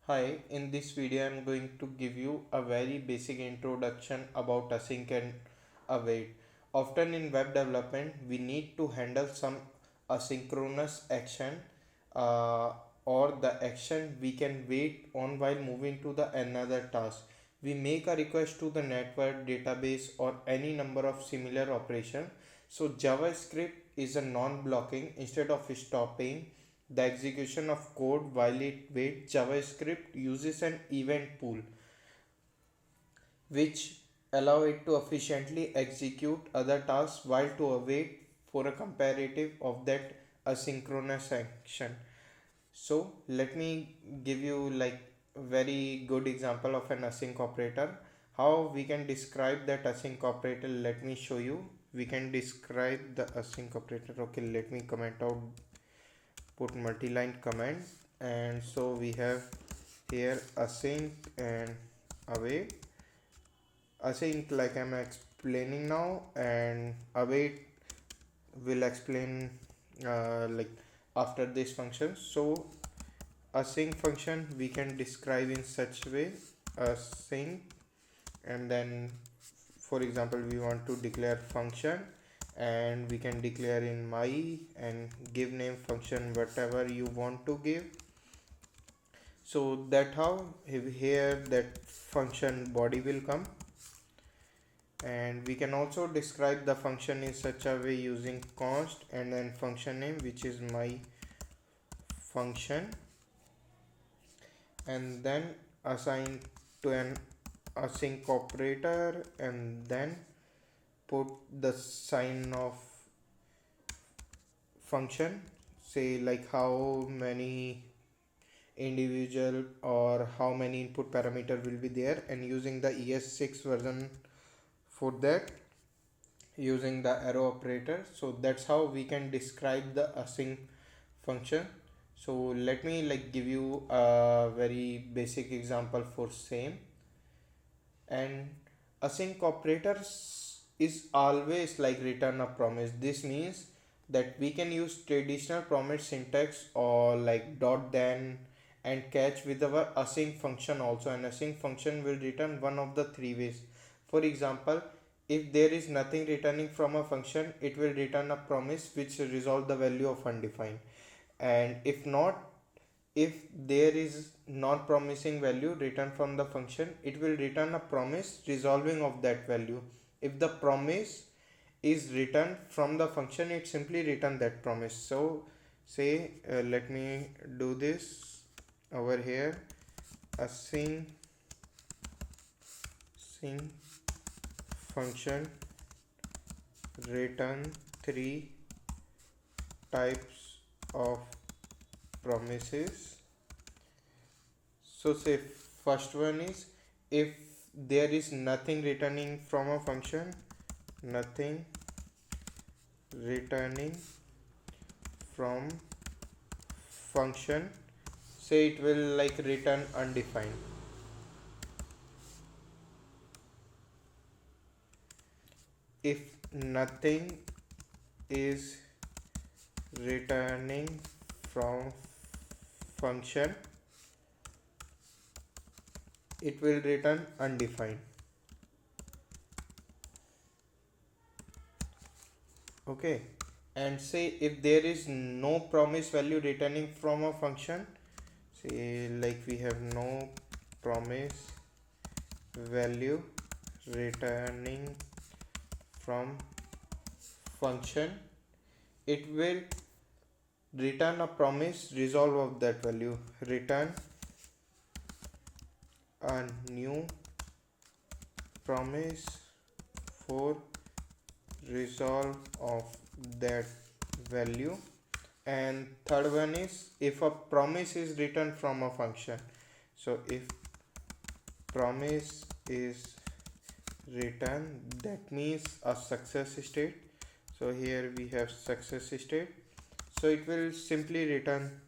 Hi, in this video I'm going to give you a very basic introduction about async and await. Often in web development we need to handle some asynchronous action uh, or the action we can wait on while moving to the another task. We make a request to the network, database or any number of similar operations. So JavaScript is a non-blocking. Instead of stopping the execution of code while it waits, JavaScript uses an event pool which allow it to efficiently execute other tasks while to await for a comparative of that asynchronous action. So let me give you like a very good example of an async operator. How we can describe that async operator? Let me show you. We can describe the async operator. Okay, let me comment out, put multi-line comment, and so we have here async and await. Async like I'm explaining now, and await will explain like after this function. So async function we can describe in such way: async, and then for example we want to declare function, and we can declare in my and give name function whatever you want to give. So that how here that function body will come, and we can also describe the function in such a way using const and then function name, which is my function, and then assign to an async operator, and then put the sign of function, say like how many individual or how many input parameter will be there, and using the ES6 version for that, using the arrow operator. So that's how we can describe the async function. So let me like give you a very basic example for same. And async operators is always like return a promise. This means that we can use traditional promise syntax or like dot then and catch with our async function also. An async function will return one of the three ways. For example, if there is nothing returning from a function, it will return a promise which resolve the value of undefined. And if not, if there is non-promising value returned from the function, it will return a promise resolving of that value. If the promise is returned from the function, it simply return that promise. So say let me do this over here: async sync function return three types of promises. So say first one is, if there is nothing returning from a function, nothing returning from function, say it will like return undefined. If nothing is returning from function, it will return undefined. Okay, and say if there is no promise value returning from a function, say like we have no promise value returning from function, it will return a promise resolve of that value, return a new promise for resolve of that value. And third one is, if a promise is returned from a function, so if promise is returned, that means a success state. So here we have success state, so it will simply return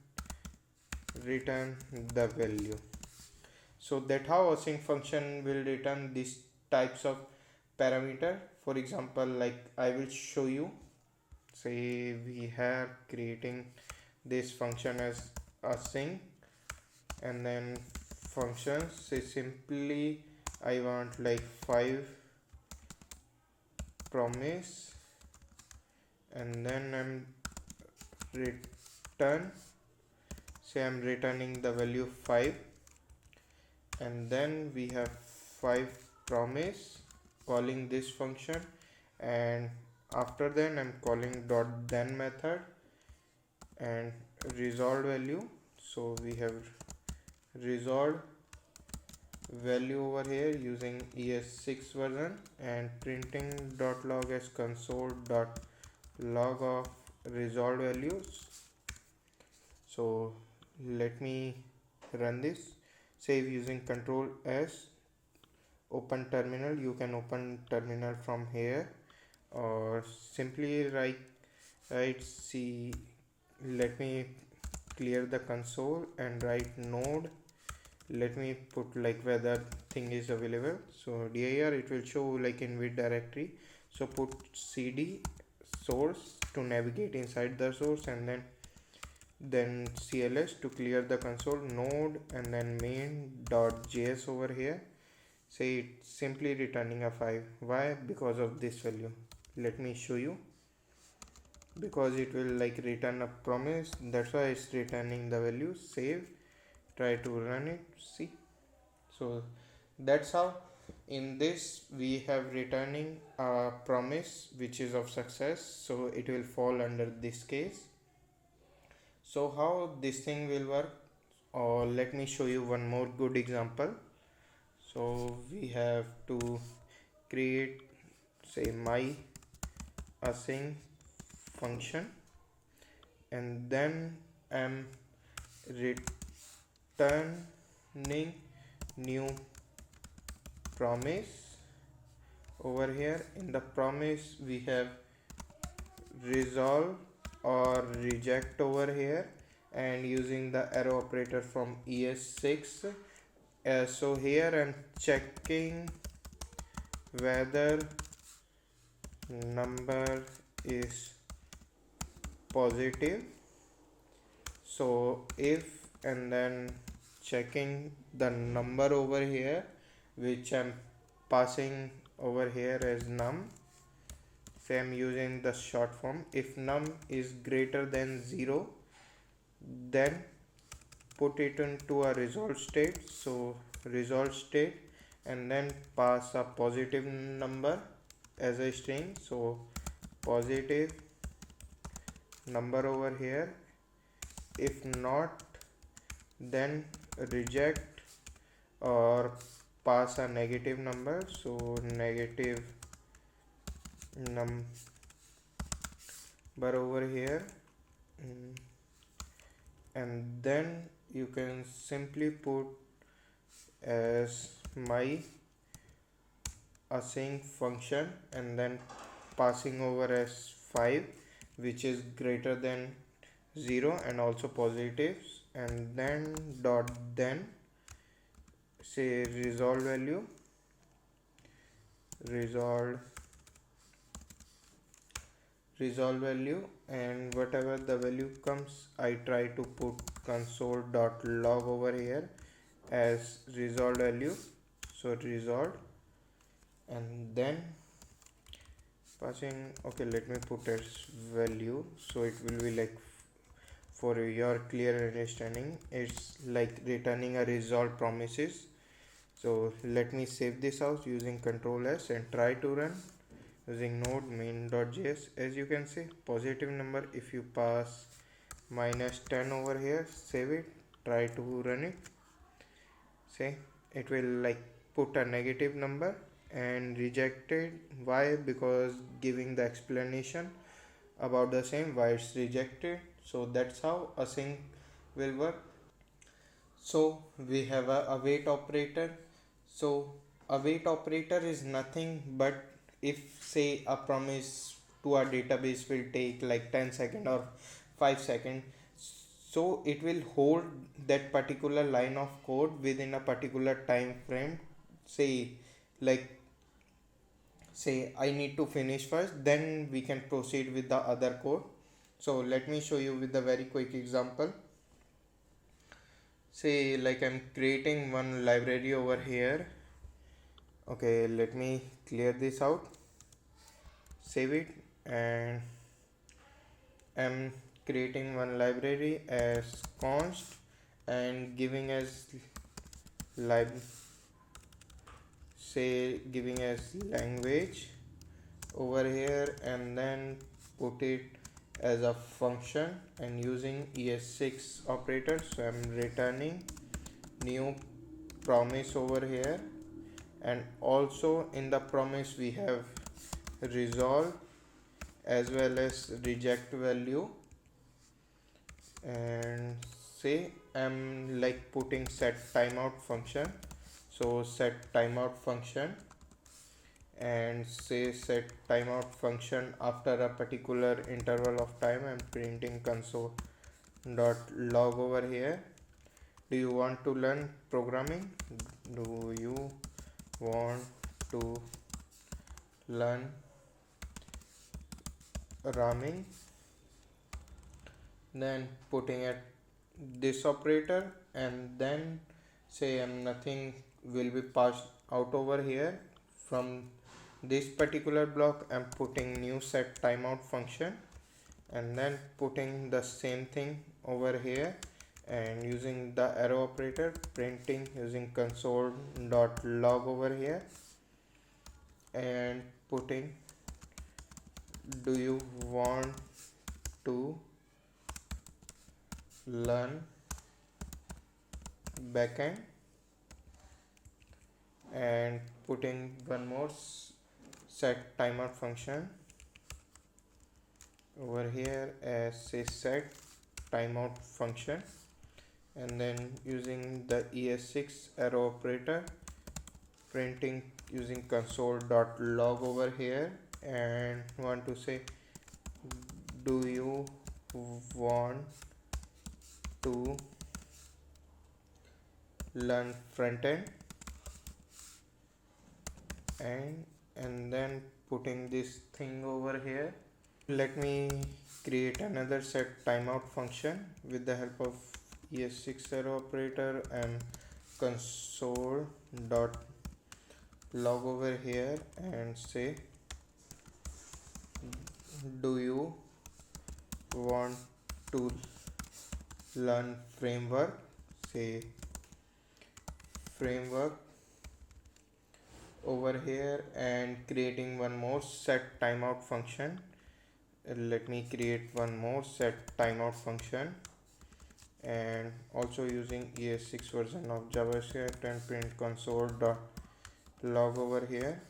the value. So that how async function will return these types of parameter. For example, like I will show you. Say we have creating this function as async, and then functions. Say simply I want like 5 promise, and then I'm return, say I'm returning the value 5, and then we have 5 promise, calling this function, and after then I'm calling dot then method and resolved value. So we have resolved value over here using ES6 version, and printing dot log as console dot log of resolved values. So let me run this. Save using control S, open terminal. You can open terminal from here, or simply write C. Let me clear the console and write node. Let me put like whether thing is available. So dir, it will show like in which directory. So put cd source to navigate inside the source, and then cls to clear the console, node, and then main.js over here. Say it's simply returning a 5. Why? Because of this value. Let me show you. Because it will like return a promise, that's why it's returning the value. Save, try to run it, see. So that's how in this we have returning a promise which is of success, so it will fall under this case. So how this thing will work, or let me show you one more good example. So we have to create, say, my async function, and then I'm returning new promise. Over here in the promise we have resolve or reject over here, and using the arrow operator from ES6. So here I'm checking whether number is positive. So if, and then checking the number over here which I'm passing over here as num. Say I'm using the short form. If num is greater than 0, then put it into a resolved state. So resolved state, and then pass a positive number as a string. So positive number over here. If not, then reject or pass a negative number. So negative number over here. And then you can simply put as my async function, and then passing over as 5 which is greater than 0 and also positives, and then dot then say resolve value, resolve value, and whatever the value comes, I try to put console dot log over here as resolved value. So resolved, and then passing, okay, let me put as value, so it will be like, for your clear understanding, it's like returning a resolved promises. So let me save this out using control S and try to run using node main.js. As you can see, positive number. If you pass -10 over here, save it, try to run it, say it will like put a negative number and rejected. Why? Because giving the explanation about the same why it's rejected. So that's how async will work. So we have a await operator. So await operator is nothing but if say a promise to our database will take like 10 seconds or 5 seconds, so it will hold that particular line of code within a particular time frame. Say like, say I need to finish first, then we can proceed with the other code. So let me show you with a very quick example. say like I'm creating one library over here. Okay, let me clear this out, save it, and I'm creating one library as const and giving as lib say giving as language over here, and then put it as a function and using ES6 operator. So I'm returning new promise over here, and also in the promise we have resolve as well as reject value. And say I'm like putting set timeout function, so set timeout function, and say set timeout function after a particular interval of time I'm printing console dot log over here. Do you want to learn programming? Do you want to learn ramming? Then putting at this operator, and then say nothing will be passed out over here. From this particular block I'm putting new set timeout function, and then putting the same thing over here, and using the arrow operator printing using console dot log over here, and putting do you want to learn backend, and putting one more set timeout function over here as say set timeout function, and then using the ES6 arrow operator printing using console dot log over here, and want to say do you want to learn front end, and then putting this thing over here. Let me create another set timeout function with the help of ES6 arrow operator and console dot log over here, and say do you want to learn framework, say framework over here, and creating one more set timeout function. Let me create one more set timeout function, and also using ES6 version of JavaScript, and print console dot log over here,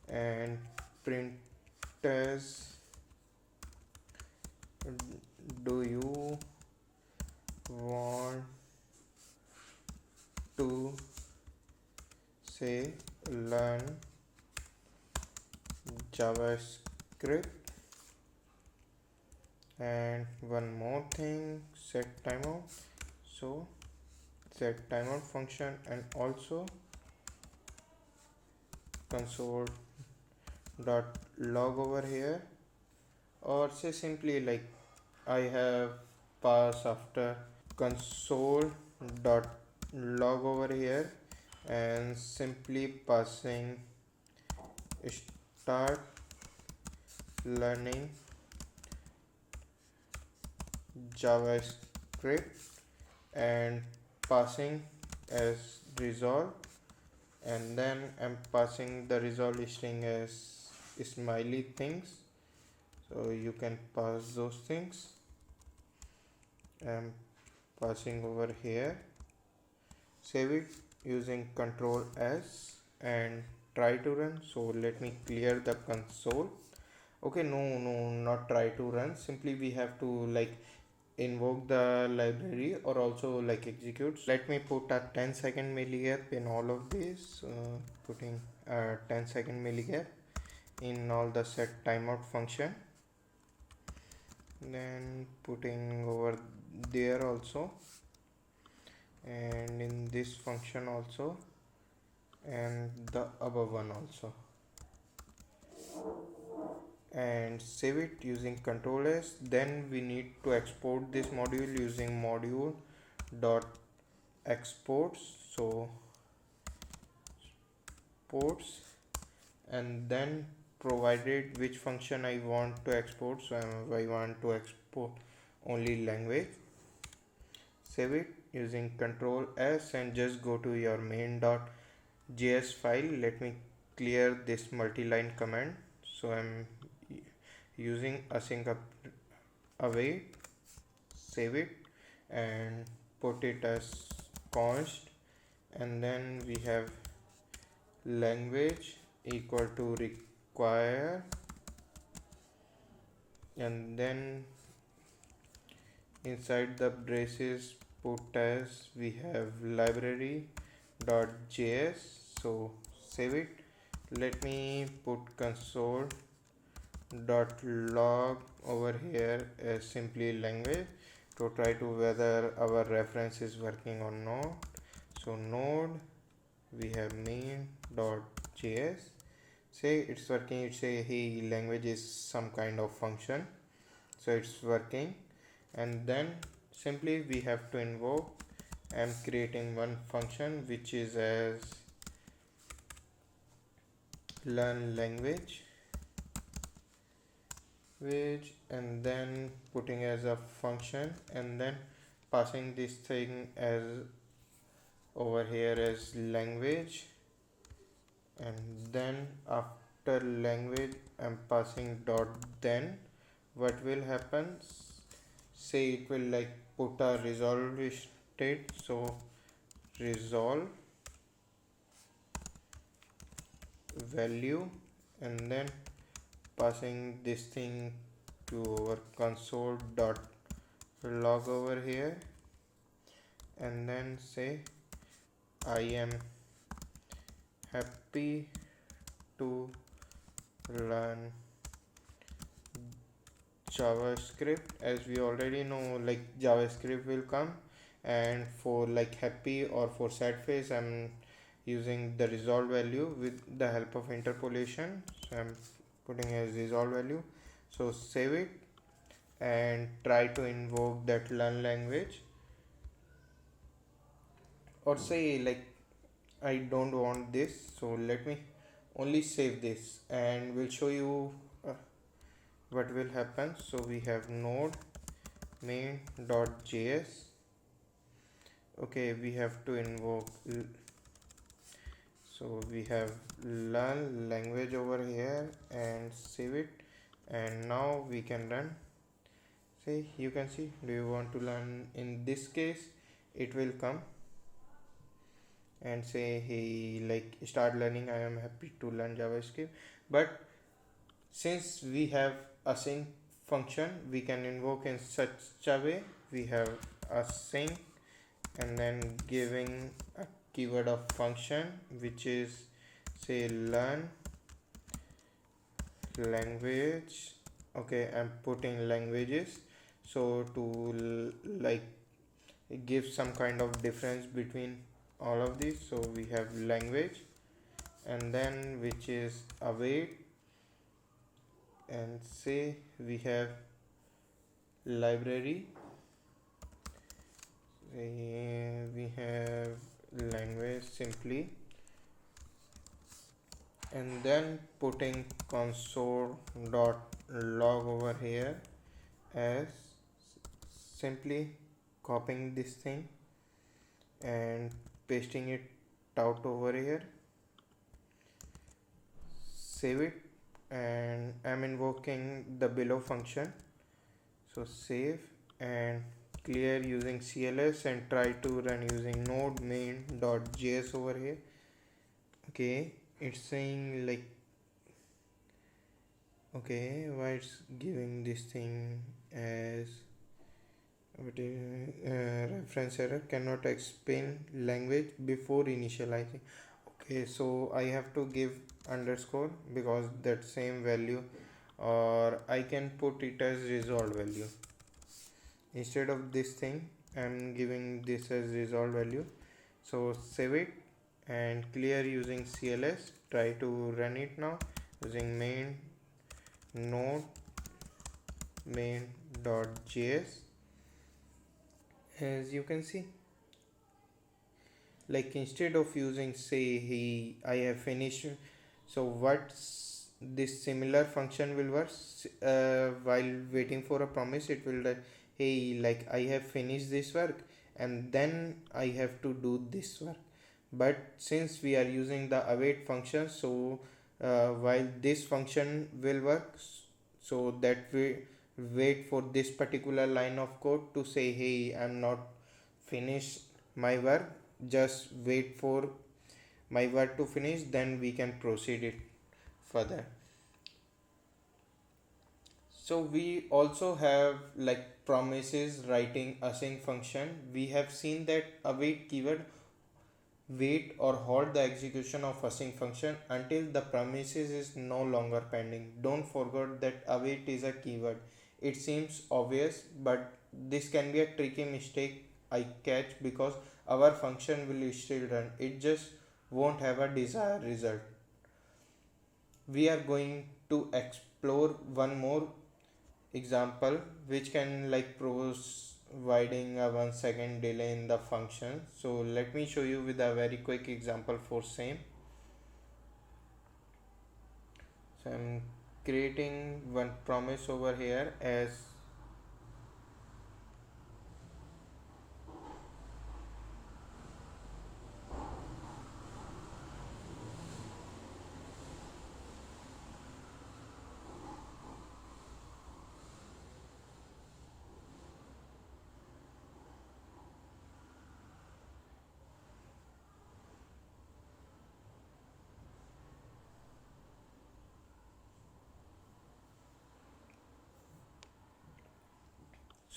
and print as do you want to say learn JavaScript, and one more thing set timeout, so set timeout function, and also console dot log over here, or say simply like I have pass after console dot log over here, and simply passing start learning JavaScript, and passing as resolve, and then I'm passing the resolve string as smiley things, so you can pass those things. I'm passing over here, save it using Control S and try to run. So let me clear the console. Okay, no, not try to run, simply we have to like invoke the library or also like execute. Let me put a 10-second mealy gap in all of this, putting a 10-second mealy gap in all the set timeout function, then putting over there also, and in this function also, and the above one also, and save it using Control S. Then we need to export this module using module dot exports, so ports, and then provided which function I want to export. So I want to export only language. Save it using Control S and just go to your main.js file. Let me clear this multi-line command. So I'm using async await. Save it and put it as const, and then we have language equal to require, and then inside the braces put as we have library.js. so save it. Let me put console.log over here as simply language to try to whether our reference is working or not. So node, we have main.js, say it's working. It say hey, language is some kind of function, so it's working. And then simply we have to invoke. I'm creating one function which is as learn language, which, and then putting as a function, and then passing this thing as over here as language, and then after language I'm passing dot. Then what will happen, say it will like put a resolve state, so resolve value, and then passing this thing to our console dot log over here, and then say I am happy to learn JavaScript. As we already know, like JavaScript will come, and for like happy or for sad face I'm using the resolve value with the help of interpolation. So I'm putting as resolve value. So save it and try to invoke that learn language, or say like I don't want this, so let me only save this and we'll show you what will happen. So we have node main.js. okay, we have to invoke, so we have learn language over here and save it, and now we can run. See, you can see, do you want to learn? In this case it will come and say hey, like start learning, I am happy to learn JavaScript. But since we have async function, we can invoke in such a way. We have async and then giving a keyword of function which is say learn language. okay, I'm putting languages, so to like give some kind of difference between all of these. So we have language, and then which is await, and say we have library, we have language simply, and then putting console dot log over here as simply copying this thing and pasting it out over here. Save it, and I'm invoking the below function. So save and clear using CLS and try to run using node main.js over here. okay, it's saying like, okay, why it's giving this thing as reference error, cannot explain language before initializing. okay, so I have to give underscore because that same value, or I can put it as resolved value. Instead of this thing I'm giving this as resolved value. So save it and clear using CLS. Try to run it now using main node main.js. as you can see, like instead of using say he I have finished, so what's this similar function will work while waiting for a promise. It will like, hey, like I have finished this work and then I have to do this work. But since we are using the await function, so while this function will work, so that we wait for this particular line of code to say, hey, I'm not finished my work, just wait for my work to finish, then we can proceed it further. So we also have like promises writing async function. We have seen that await keyword wait or halt the execution of async function until the premises is no longer pending. Don't forget that await is a keyword. It seems obvious, but this can be a tricky mistake I catch because our function will still run. It just won't have a desired result. We are going to explore one more example which can like providing a 1 second delay in the function. So let me show you with a very quick example for same. So I'm creating one promise over here as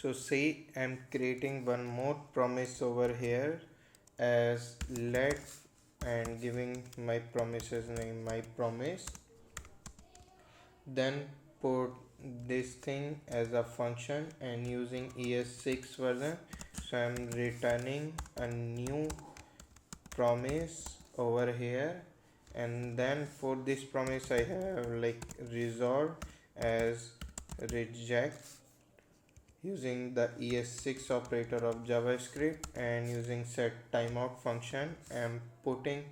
so say I'm creating one more promise over here as let and giving my promises name my promise, then put this thing as a function and using ES6 version. So I'm returning a new promise over here, and then for this promise I have like resolve as reject using the ES6 operator of JavaScript, and using set timeout function I'm putting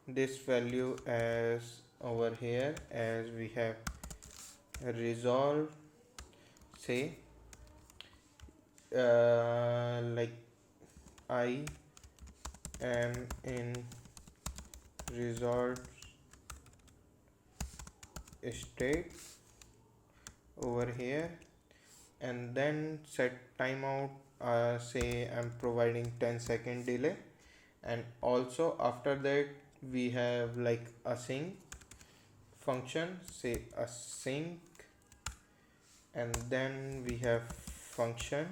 this value as over here as we have resolve say like I am in resolved state over here, and then set timeout say I'm providing 10-second delay, and also after that we have like async function say async, and then we have function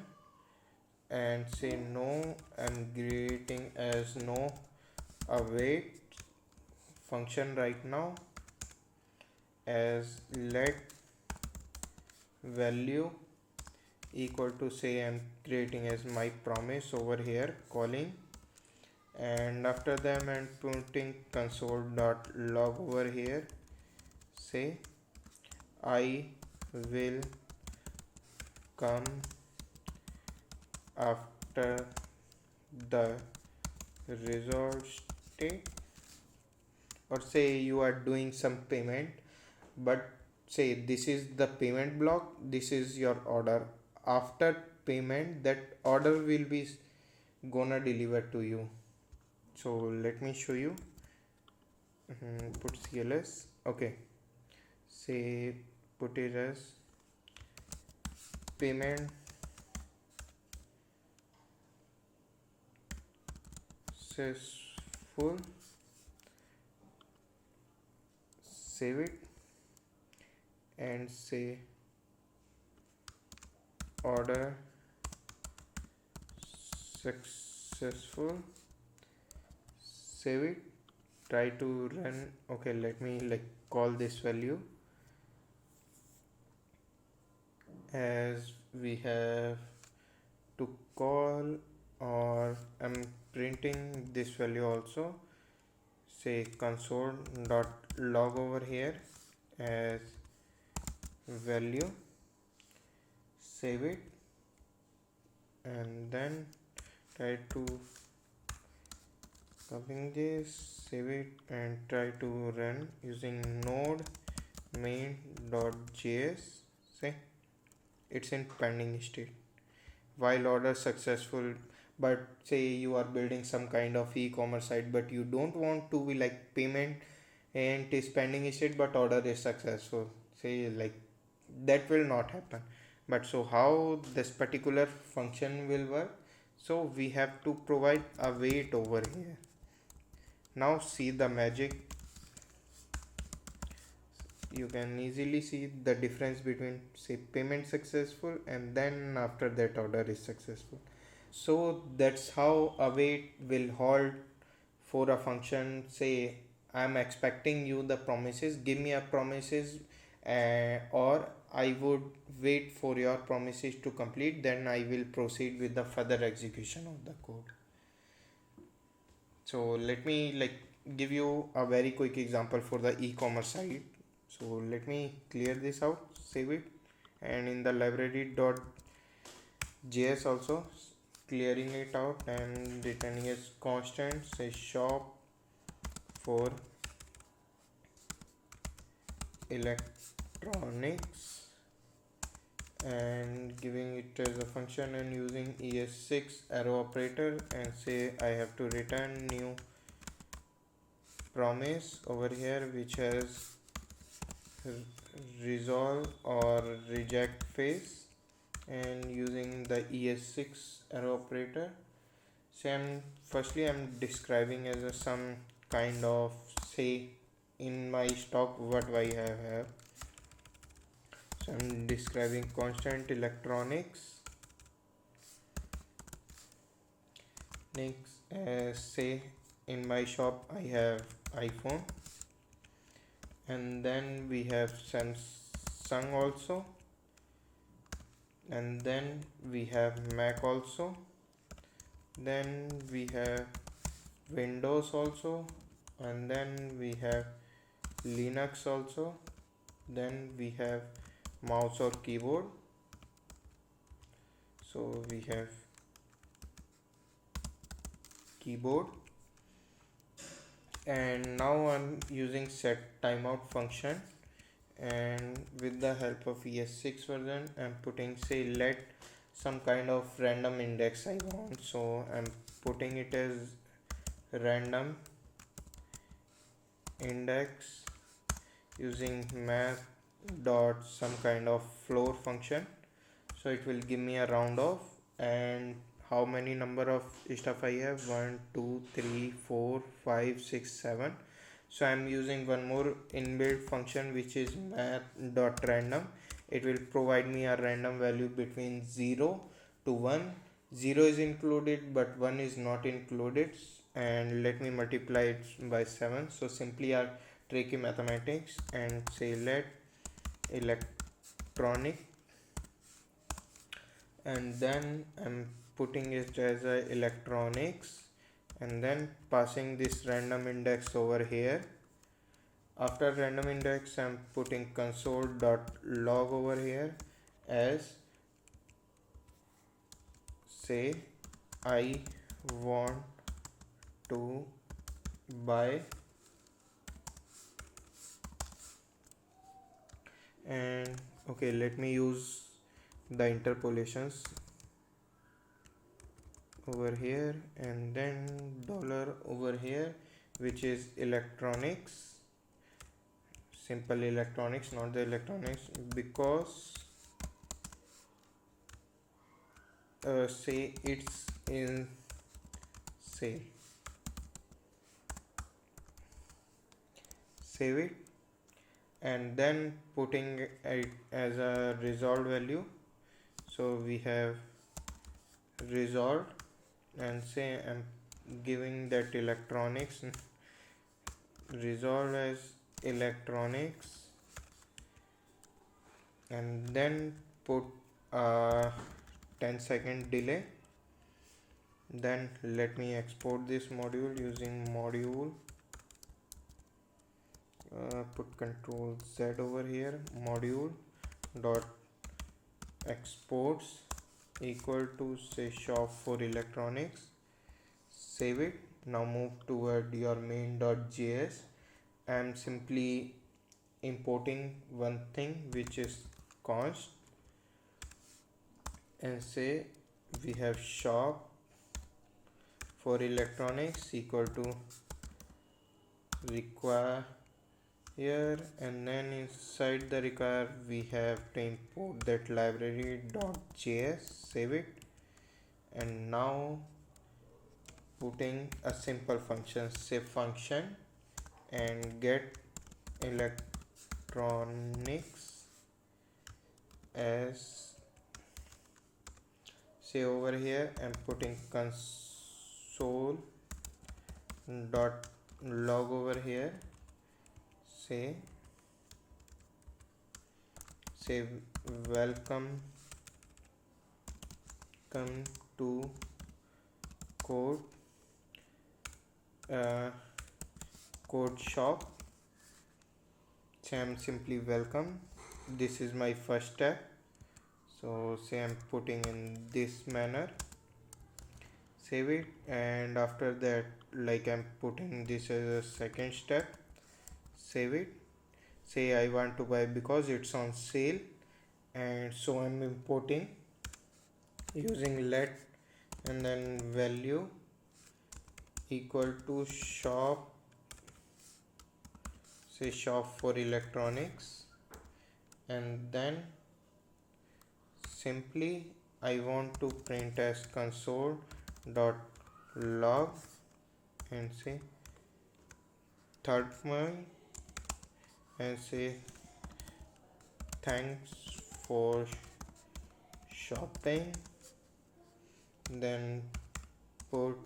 and say no, I'm creating as no await function right now as let value equal to say I'm creating as my promise over here calling, and after that I'm putting console.log over here say I will come after the resolved state, or say you are doing some payment, but say this is the payment block, this is your order. After payment that order will be gonna deliver to you. So let me show you. Put CLS, okay, say put it as payment successful, save it and say order successful, save it, try to run. Okay, let me like call this value as we have to call, or I'm printing this value also say console dot log over here as value, save it, and then try to copying this, save it and try to run using node main.js. See, it's in pending state while order successful. But say you are building some kind of e-commerce site, but you don't want to be like payment and it is pending state but order is successful, say like that will not happen. But so how this particular function will work, so we have to provide a wait over here. Now see the magic, you can easily see the difference between say payment successful and then after that order is successful. So that's how await will hold for a function. Say I'm expecting you the promises, give me a promises, or I would wait for your promises to complete, then I will proceed with the further execution of the code. So let me like give you a very quick example for the e-commerce site. So let me clear this out, save it, and in the library.js also clearing it out and returning as constant, say shop for electronics and giving it as a function and using ES6 arrow operator and say I have to return new promise over here which has resolve or reject phase and using the ES6 arrow operator. So I'm describing as a some kind of say in my stock what I have. So I'm describing constant electronics. Next, say in my shop I have iPhone, and then we have Samsung also, and then we have Mac also, then we have Windows also, and then we have Linux also, then we have mouse or keyboard. So we have keyboard, and now I'm using set timeout function, and with the help of ES6 version I'm putting say let some kind of random index I want, so I'm putting it as random index using math dot some kind of floor function. So it will give me a round off and how many number of stuff I have, 1 2 3 4 5 6 7. So I'm using one more inbuilt function which is math dot random. It will provide me a random value between 0 to 1. 0 is included but 1 is not included, and let me multiply it by 7. So simply our tricky mathematics and say let electronic, and then I'm putting it as a electronics and then passing this random index over here. After random index I'm putting console.log over here as say I want to buy, and okay, let me use the interpolations over here and then dollar over here which is electronics, simple electronics, not the electronics, because say it's in sale. Save it and then putting it as a resolved value. So we have resolved and say I'm giving that electronics resolved as electronics, and then put a 10-second delay. Then let me export this module using module, put control Z over here, module dot exports equal to say shop for electronics. Save it. now move toward your main.js. I'm simply importing one thing which is const, and say we have shop for electronics equal to require here, and then inside the require we have to import that library.js, save it, and now putting a simple function, save function, and get electronics as, say over here I'm putting console dot log over here, say welcome come to code code shop. Say I'm simply welcome, this is my first step, so say I'm putting in this manner, save it, and after that like I'm putting this as a second step, save it, say I want to buy because it's on sale, and so I'm importing using let and then value equal to shop, say shop for electronics, and then simply I want to print as console dot log and say third one, and say thanks for shopping, then put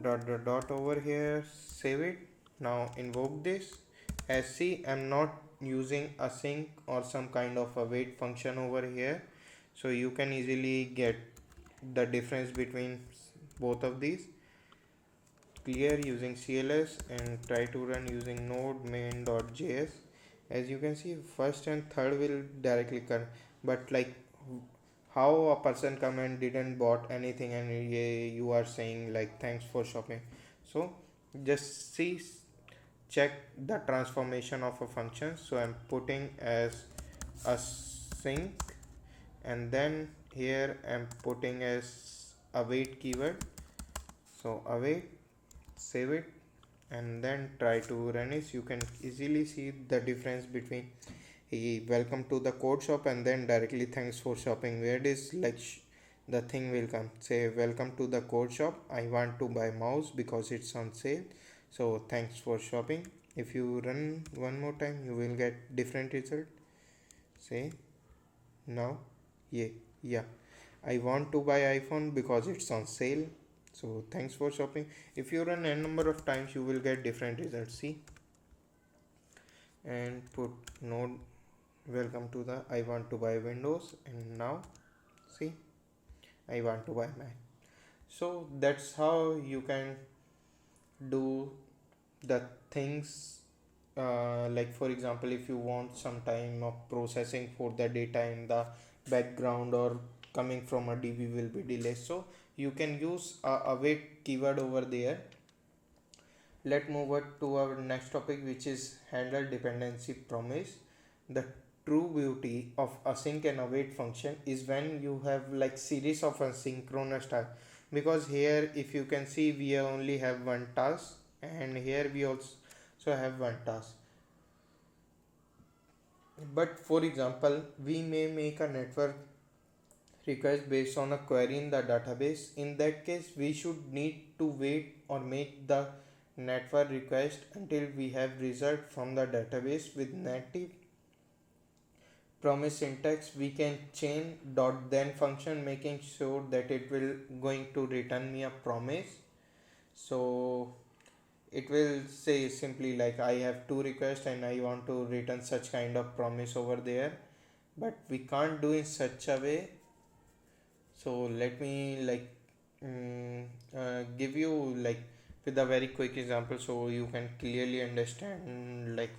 dot over here, save it. Now invoke this, as see I'm not using async or some kind of await function over here, so you can easily get the difference between both of these. Clear using CLS and try to run using node main.js. As you can see, first and third will directly come, but like how a person come and didn't bought anything, and you are saying like thanks for shopping. So just see, check the transformation of a function. So I'm putting as async, and then here I'm putting as await keyword, so await, save it, and then try to run it. You can easily see the difference between welcome to the code shop and then directly thanks for shopping, where it is like the thing will come, say welcome to the code shop, I want to buy mouse because it's on sale, so thanks for shopping. If you run one more time you will get different result. Say now, yeah, I want to buy iPhone because it's on sale, so thanks for shopping. If you run n number of times you will get different results. See, and put node welcome to the I want to buy Windows, and now see I want to buy Mac. So that's how you can do the things, like for example if you want some time of processing for the data in the background or coming from a DB will be delayed, so you can use a await keyword over there. Let's move on to our next topic, which is handle dependency promise. The true beauty of async and await function is when you have like series of asynchronous tasks, because here if you can see we only have one task, and here we also have one task. But for example we may make a network request based on a query in the database. In that case we should need to wait or make the network request until we have result from the database. With native promise syntax we can chain dot then function, making sure that it will going to return me a promise. So it will say simply like I have two requests and I want to return such kind of promise over there, but we can't do in such a way. So let me like give you like with a very quick example so you can clearly understand like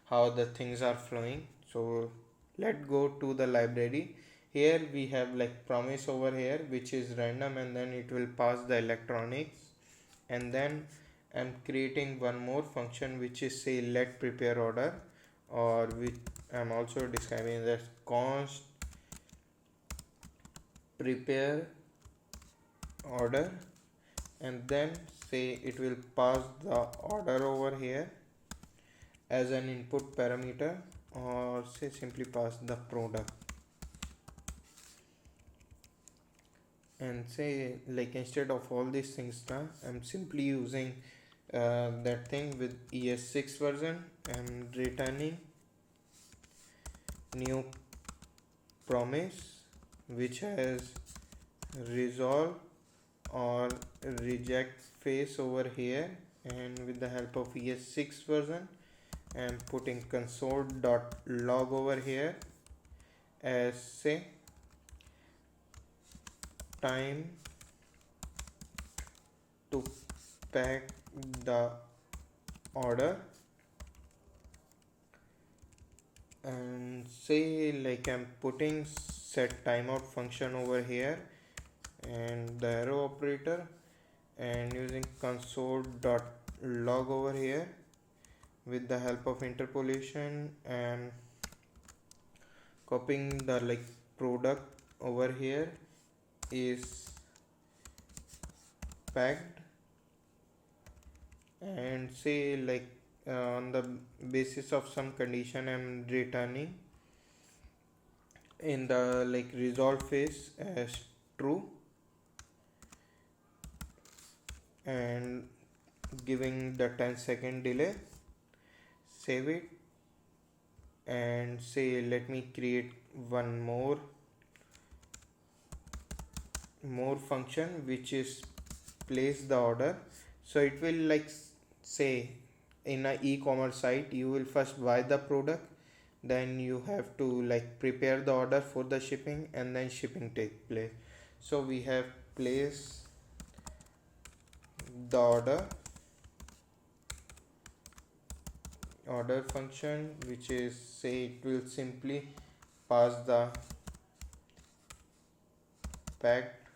how the things are flowing. So let's go to the library. Here we have like promise over here which is random, and then it will pass the electronics, and then I'm creating one more function which is say let prepare order, or which I'm also describing as const prepare order, and then say it will pass the order over here as an input parameter, or say simply pass the product, and say like instead of all these things now I'm simply using that thing with ES6 version. I'm returning new promise which has resolve or reject face over here, and with the help of ES6 version I'm putting console.log over here as say time to pack the order, and say like I'm putting set timeout function over here and the arrow operator, and using console.log over here with the help of interpolation and copying the like product over here is packed, and say like on the basis of some condition I'm returning in the like resolve phase as true, and giving the 10-second delay. Save it and say let me create one more function which is place the order. So it will like say in a e-commerce site you will first buy the product, then you have to like prepare the order for the shipping, and then shipping take place. So we have place the order function which is say it will simply pass the packed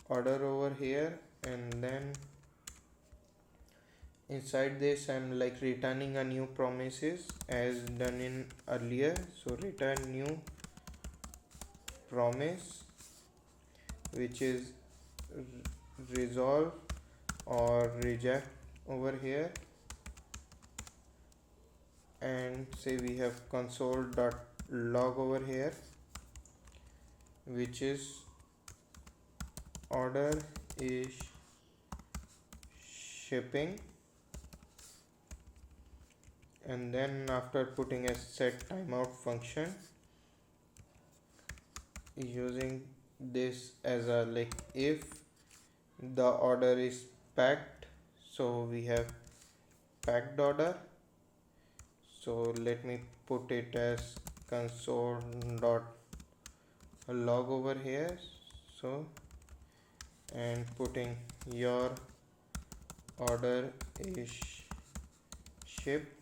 order over here, and then inside this I'm like returning a new promises as done in earlier. So return new promise which is resolve or reject over here, and say we have console.log over here which is order is shipping, and then after putting a set timeout function using this as a like if the order is packed, so we have packed order. So let me put it as console.log over here, so and putting your order is shipped,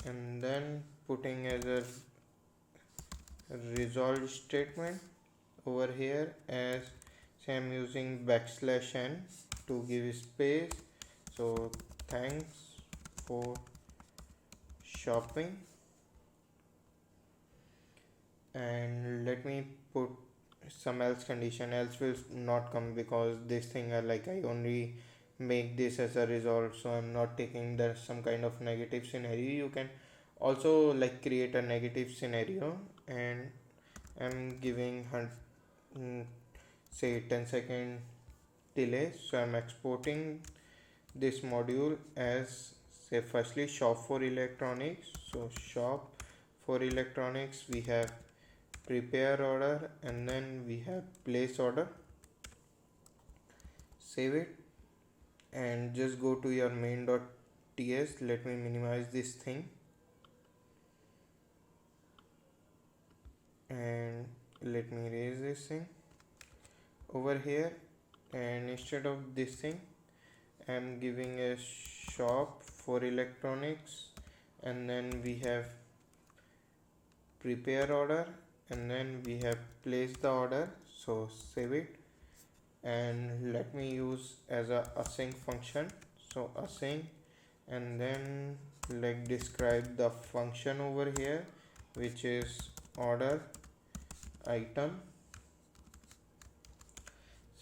and then putting as a resolve statement over here as say I'm using \n to give space. So thanks for shopping, and let me put some else condition, else will not come because this thing are like I only make this as a result, so I'm not taking the some kind of negative scenario. You can also like create a negative scenario, and I'm giving say 10-second delay. So I'm exporting this module as say firstly shop for electronics. So shop for electronics we have prepare order, and then we have place order. Save it and just go to your main.ts. Let me minimize this thing and let me erase this thing over here, and instead of this thing I'm giving a shop for electronics, and then we have prepare order, and then we have place the order. So save it and let me use as a async function. So async, and then like describe the function over here, which is order item.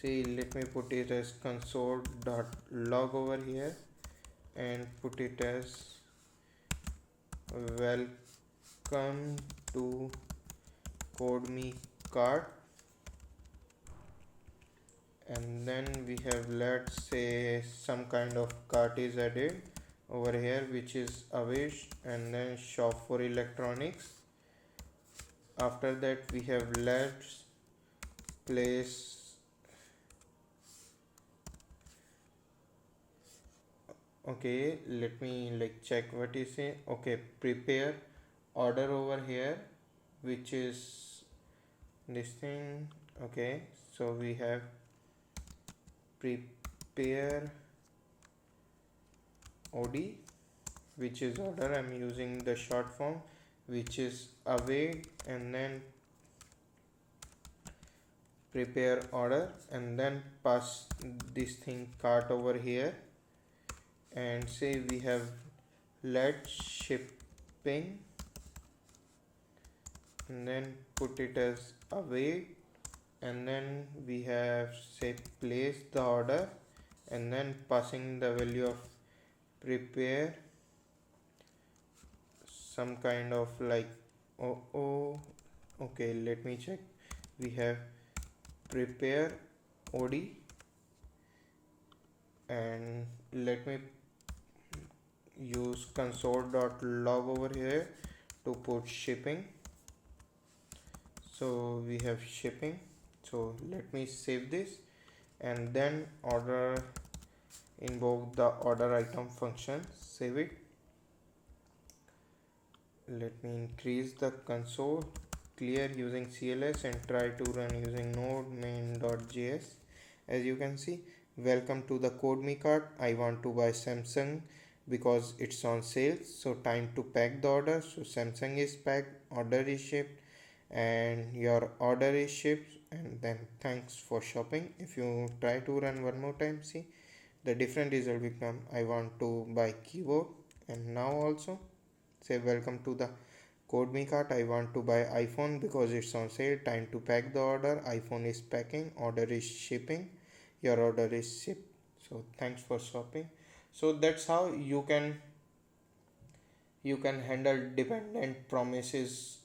See, let me put it as console.log over here and put it as welcome to CodeMe cart. And then we have, let's say, some kind of cart is added over here, which is Avish, and then shop for electronics. After that we have let's place, okay, let me like check what is it. Okay, prepare order over here, which is this thing. Okay, so we have prepare od, which is order. I'm using the short form, which is await, and then prepare order, and then pass this thing cart over here, and say we have let shipping, and then put it as await, and then we have say place the order, and then passing the value of prepare some kind of like, oh, okay, let me check. We have prepare od, and let me use console.log over here to put shipping. So we have shipping. So let me save this, and then order, invoke the order item function, save it. Let me increase the console clear using CLS and try to run using node main.js. As you can see, welcome to the CodeMe cart. I want to buy Samsung because it's on sale, so time to pack the order. So Samsung is packed, order is shipped, and your order is shipped, and then thanks for shopping. If you try to run one more time, see the different result become I want to buy keyboard. And now also say welcome to the CodeMe cart. I want to buy iPhone because it's on sale, time to pack the order. iPhone is packing, order is shipping, your order is shipped. So thanks for shopping. So that's how you can handle dependent promises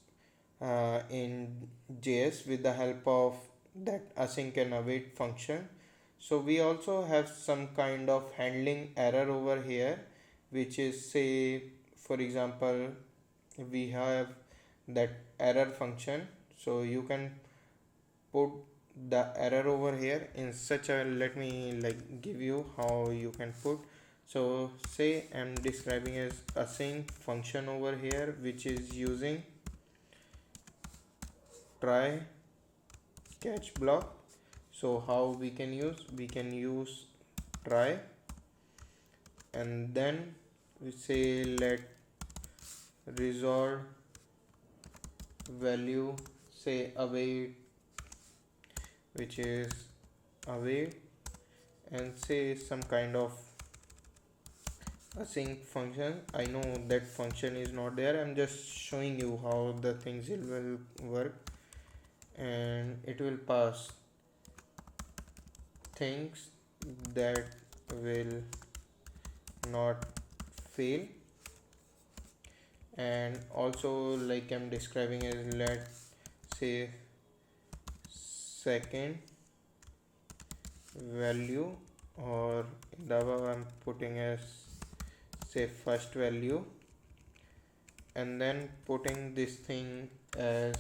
in JS with the help of that async and await function. So we also have some kind of handling error over here, which is say, for example, we have that error function. So you can put the error over here in such a, let me like give you how you can put. So say I'm describing as async function over here, which is using try catch block. So how we can use try, and then we say let resolve value say await, which is await, and say some kind of async function. I know that function is not there, I'm just showing you how the things will work, and it will pass things that will not fail. And also like I'm describing as let say second value, or in the above I'm putting as say first value, and then putting this thing as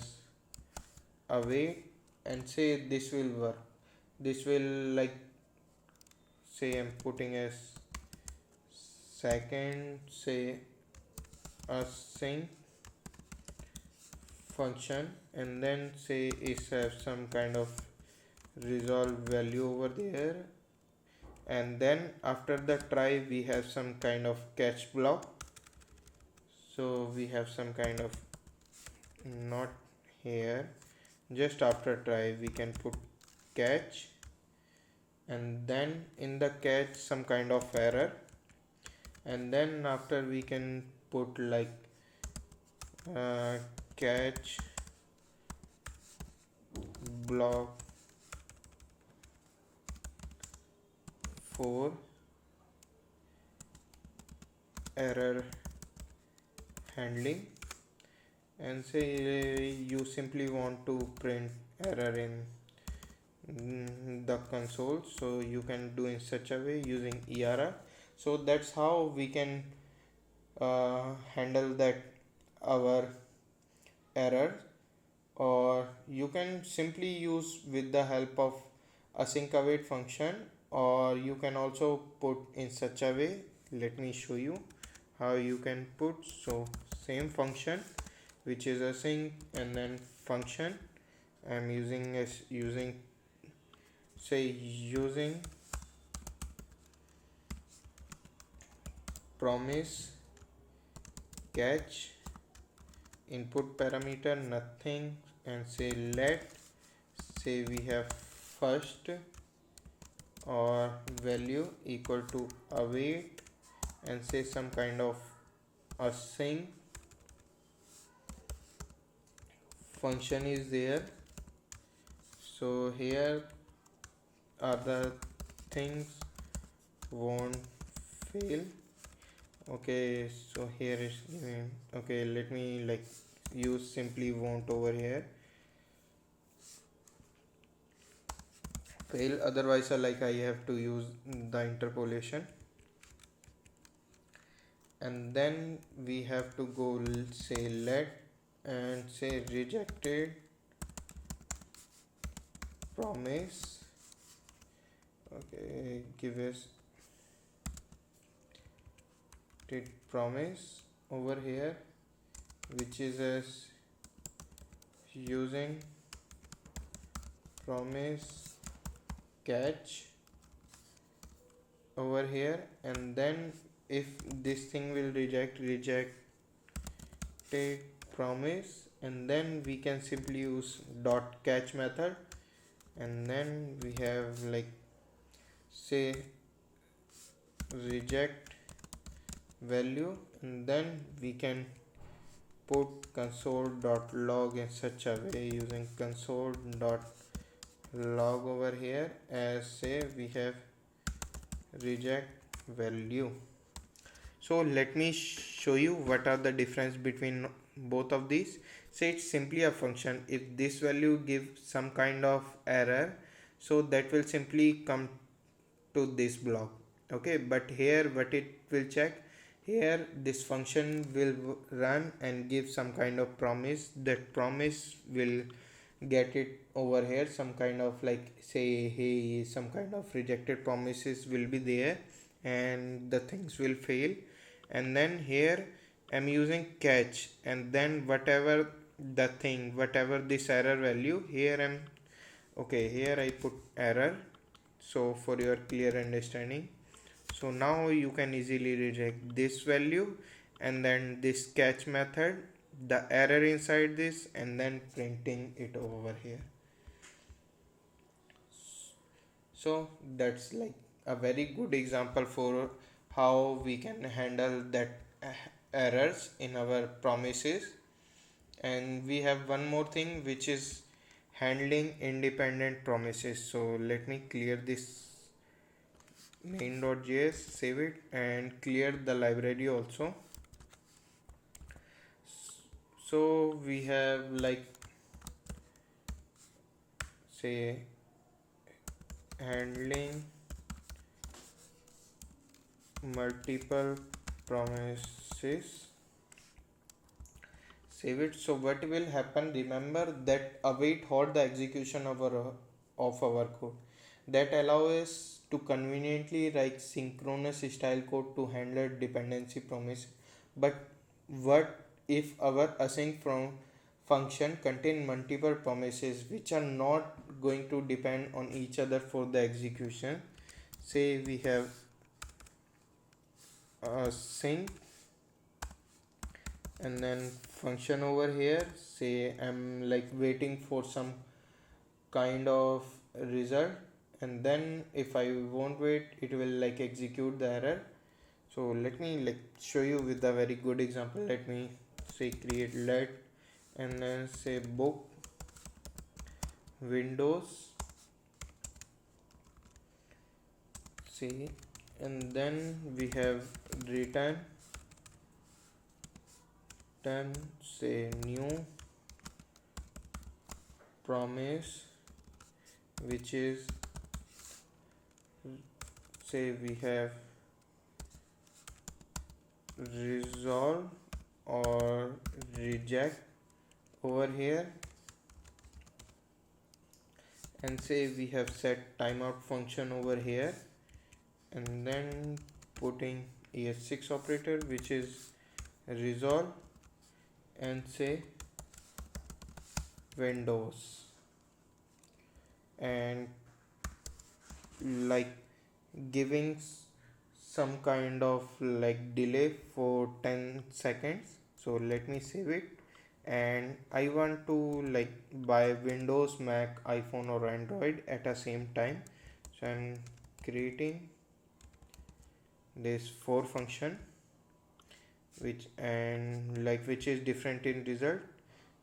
away, and say this will work. This will like say I'm putting as second say async function, and then say is have some kind of resolve value over there, and then after the try we have some kind of catch block. So we have some kind of, not here, just after try we can put catch, and then in the catch some kind of error, and then after we can put like uh, catch block for error handling, and say you simply want to print error in the console, so you can do in such a way using ERR. So that's how we can handle that our error, or you can simply use with the help of async await function, or you can also put in such a way. Let me show you how you can put. So same function which is async, and then function I'm using as using say using promise catch input parameter nothing, and say let say we have first or value equal to await, and say some kind of async function is there. So here are the things won't fail. Okay, so here is given. Okay, let me like use simply won't over here fail, otherwise like I have to use the interpolation, and then we have to go say let and say rejected promise. Okay, give us did promise over here, which is as using promise catch over here, and then if this thing will reject take promise, and then we can simply use dot catch method, and then we have like say reject value, and then we can put console.log in such a way using console.log over here as say we have reject value. So let me show you what are the difference between both of these. Say it's simply a function. If this value gives some kind of error, so that will simply come to this block. Okay, but here what it will check, here this function will run and give some kind of promise. That promise will get it over here, some kind of like say hey some kind of rejected promises will be there, and the things will fail. And then here I'm using catch, and then whatever the thing, whatever this error value, here I'm okay, here I put error, so for your clear understanding. So now you can easily reject this value, and then this catch method, the error inside this, and then printing it over here. So that's like a very good example for how we can handle that errors in our promises. And we have one more thing which is handling independent promises. So let me clear this main.js, save it, and clear the library also. So we have like say handling multiple promises, save it. So what will happen, remember that await halt the execution of our code, that allows us to conveniently write synchronous style code to handle dependency promise. But what if our async from function contain multiple promises which are not going to depend on each other for the execution? Say we have sync and then function over here, say I'm like waiting for some kind of result, and then if I won't wait, it will like execute the error. So let me like show you with a very good example. Let me say create let and then say book windows, see, and then we have return, then say new promise, which is, say we have resolve or reject over here, and say we have set timeout function over here, and then putting ES6 operator, which is resolve, and say windows, and like giving some kind of like delay for 10 seconds. So let me save it, and I want to like buy Windows, Mac, iPhone or Android at the same time. So I'm creating this for function, which and like which is different in result.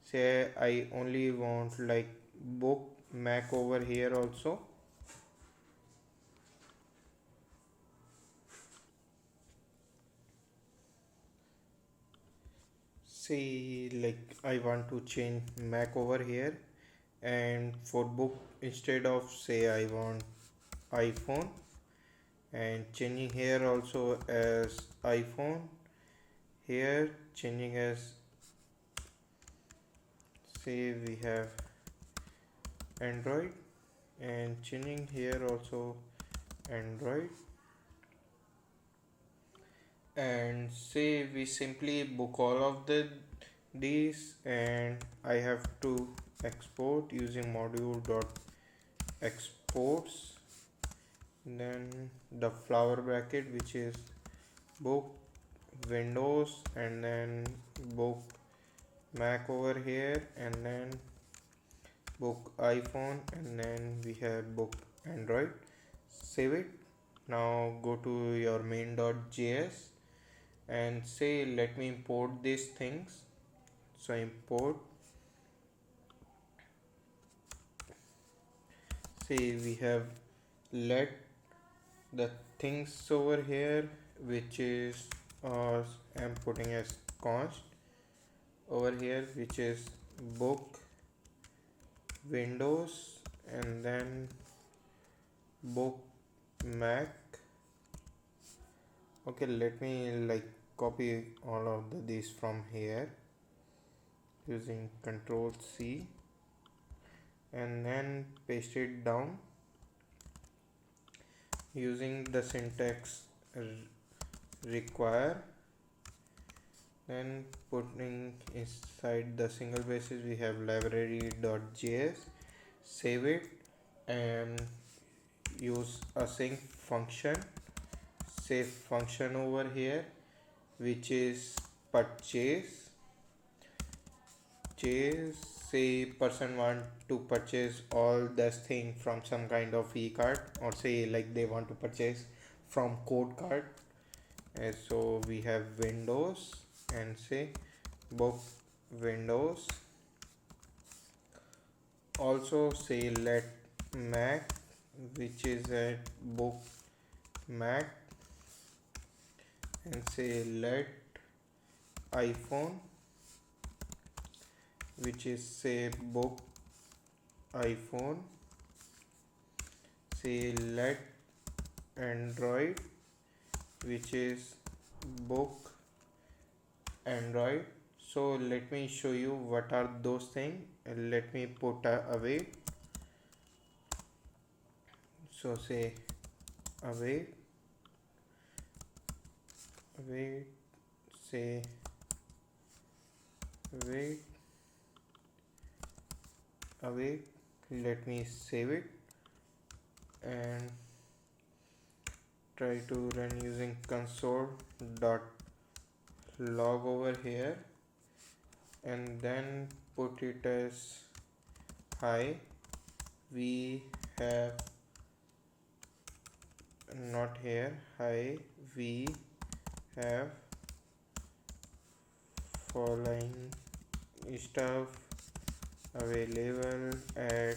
Say I only want like book Mac over here also. Say like I want to change Mac over here, and for book instead of say I want iPhone, and changing here also as iPhone, here changing as, say we have Android, and changing here also Android, and say we simply book all of these, and I have to export using module dot exports, then the flower bracket, which is book Windows, and then book Mac over here, and then book iPhone, and then we have book Android. Save it. Now go to your main.js and say let me import these things. So import, say we have let the things over here, which is I'm putting as const over here, which is book Windows, and then book Mac. Okay, let me like copy all of these from here using Control C, and then paste it down using the syntax require, then putting inside the single braces we have library.js. Save it and use async function, save function over here, which is purchase. Say person want to purchase all this thing from some kind of e-card, or say like they want to purchase from code card. And so we have Windows, and say book Windows, also say let Mac, which is at book Mac, and say let iPhone, which is say book iPhone, say let Android, which is book Android. So let me show you what are those things. Let me put away. So say away, away, say away, away. Let me save it and try to run using console.log over here, and then put it as hi, we have not here. Hi, we have following stuff available at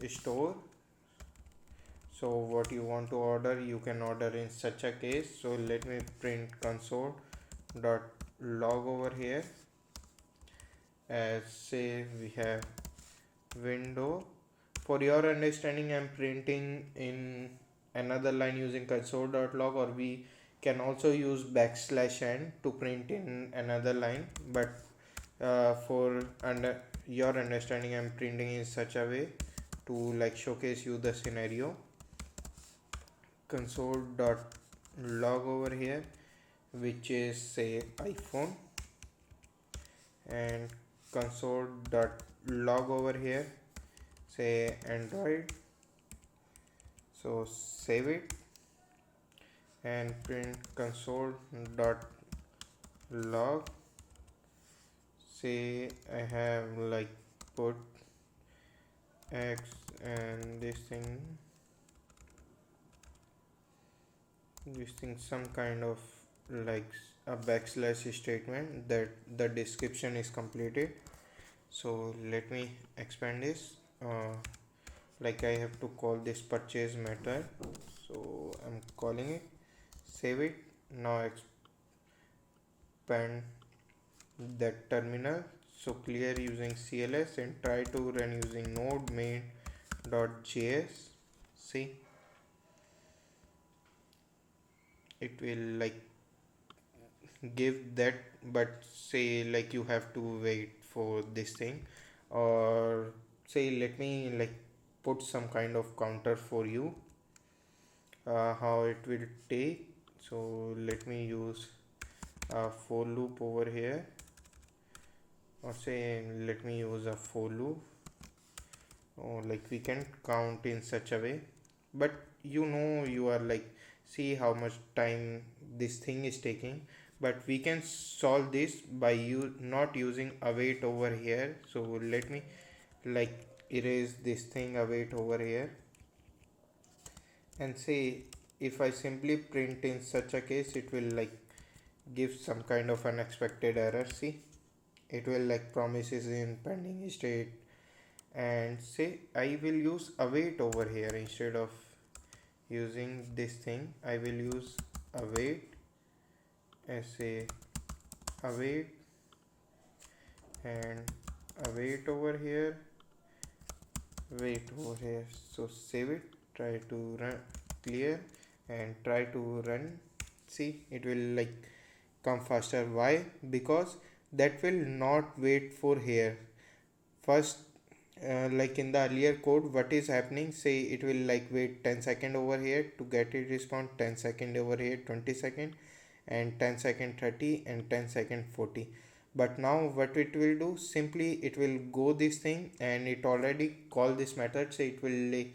store. So what you want to order, you can order in such a case. So let me print console dot log over here. As say we have window. For your understanding, I'm printing in another line using console.log, or we can also use \n to print in another line, but for under your understanding, I'm printing in such a way to like showcase you the scenario. Console.log over here, which is say iPhone, and console.log over here, say Android. So save it and print console.log. Say I have like put X and this thing some kind of like a backslash statement that the description is completed. So let me expand this. Like I have to call this purchase method, so I'm calling it, save it. Now expand that terminal, so clear using CLS and try to run using node main.js. See, it will like give that, but say like you have to wait for this thing, or say let me like put some kind of counter for you, how it will take. So let me use a for loop over here, or say let me use a for loop, or like we can count in such a way, but you are like see how much time this thing is taking. But we can solve this by you not using await over here. So let me like erase this thing await over here, and say if I simply print in such a case, it will like give some kind of unexpected error. See, it will like promises in pending state, and say I will use await over here instead of using this thing. I will use await, and say await and await over here, wait over here. So save it, try to run, clear, and try to run. See, it will like come faster. Why? Because that will not wait for here first. Like in the earlier code, what is happening, say it will like wait 10 second over here to get it respond, 10 second over here, 20 second, and 10 second 30, and 10 second 40. But now what it will do, simply it will go this thing, and it already call this method. So it will like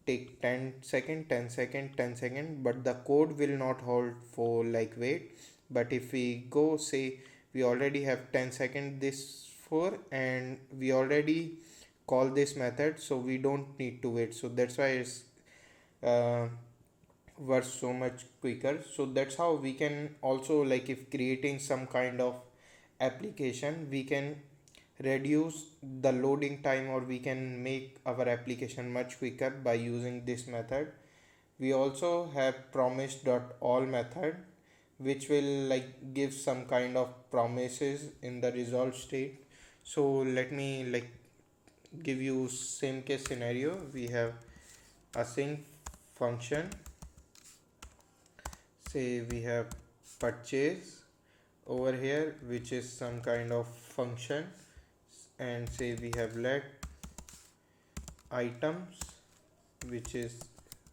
take 10 second, 10 second, 10 second, but the code will not hold for like wait. But if we go, say we already have 10 second this for, and we already call this method, so we don't need to wait. So that's why it's uh, works so much quicker. So that's how we can also like if creating some kind of application, we can reduce the loading time, or we can make our application much quicker by using this method. We also have promise.all method, which will like give some kind of promises in the result state. So let me like give you same case scenario. We have async function, say we have purchase over here, which is some kind of function, and say we have let items, which is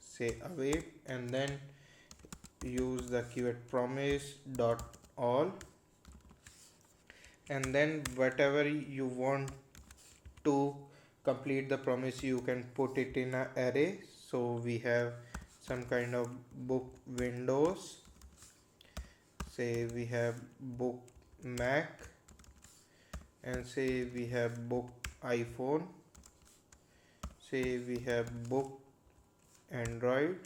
say await, and then use the keyword promise dot all, and then whatever you want to complete the promise, you can put it in a array. So we have some kind of book windows, say we have book Mac, and say we have book iPhone, say we have book Android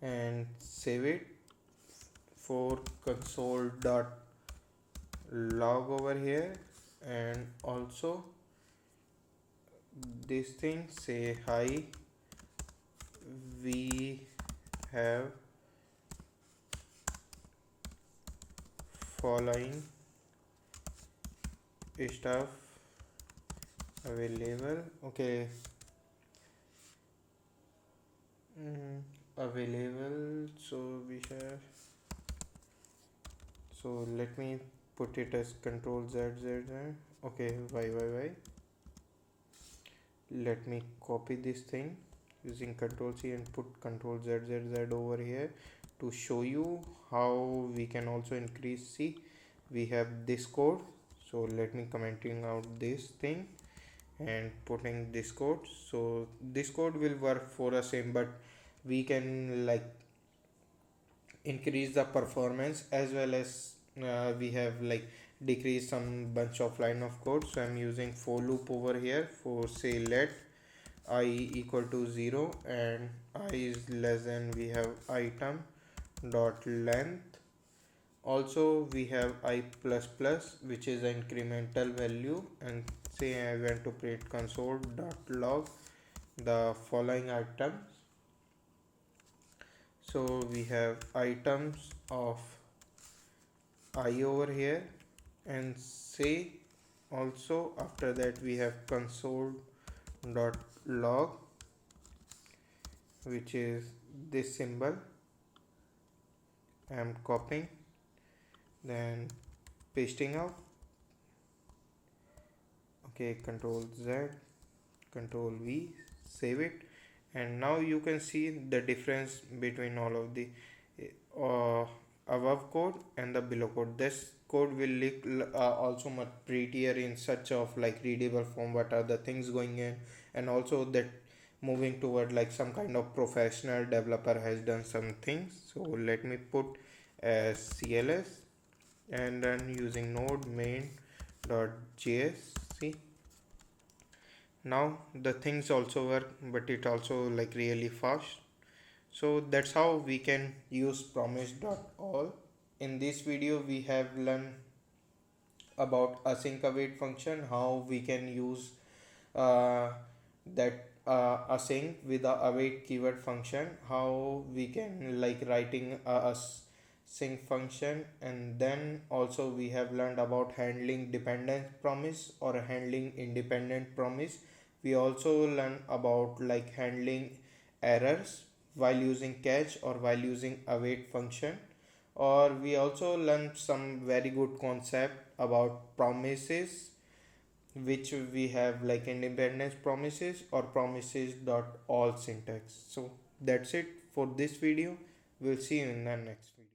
and save it for console.log over here. And also this thing, say hi, we have following stuff available. Okay. Available, so we have, so let me put it as control z z z. Okay, y. Let me copy this thing using control C and put control z z z over here to show you how we can also increase. See, we have this code, so let me commenting out this thing and putting this code. So this code will work for us same, but we can like increase the performance as well as we have like decrease some bunch of line of code. So I'm using for loop over here for say let I equal to 0 and I is less than, we have item dot length. Also we have I plus plus, which is an incremental value, and say I want to print console dot log the following items. So we have items of I over here, and say also after that we have console dot log, which is this symbol. I am copying, then pasting out. Okay, control Z, control V, save it. And now you can see the difference between all of the uh, above code and the below code. This code will look also much prettier in such of like readable form, what are the things going in, and also that moving toward like some kind of professional developer has done some things. So let me put as CLS and then using node main.js. See, now the things also work, but it also like really fast. So that's how we can use promise.all. In this video we have learned about async await function, how we can use uh, that async with the await keyword function, how we can like writing a sync function, and then also we have learned about handling dependent promise or handling independent promise. We also learn about like handling errors while using catch or while using await function, or we also learned some very good concept about promises, which we have like independence promises or promises dot all syntax. So that's it for this video. We'll see you in the next video.